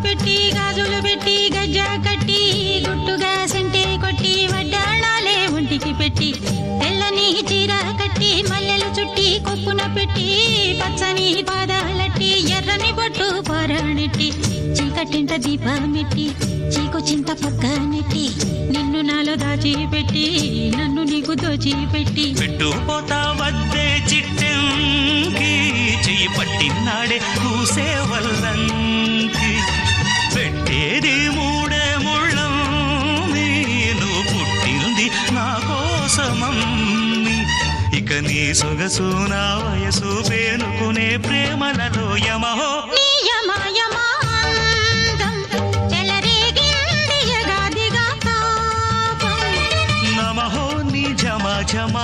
పెట్టి గాజులు పెట్టి గజ్జా కట్టి గుట్టుగా సెంటే కొట్టి వడ్డాణాలే ఒంటికి పెట్టి తెల్లని చీర కట్టి మల్లెలు చుట్టి కొప్పున పెట్టి పచ్చని పాదాలట్టి ఎర్రని బొట్టు పారాణెట్టి చీకటింట దీపమెట్టి చీకు చింత పక్క నెట్టి నిన్ను నాలో దాచిపెట్టి నన్ను నీకు దోచిపెట్టి పెట్టుపోతా వద్దే చిట్టంకి చెయ్యి పట్టినాడే కూసే వల్లంకి పెట్టేది మూడే ముళ్ళం నువ్వు పుట్టింది నా కోసమమ్మి ఇక నీ సొగసు నా వయసు పేనుకునే ప్రేమలలో యమహో నమహో నీ జమ జమా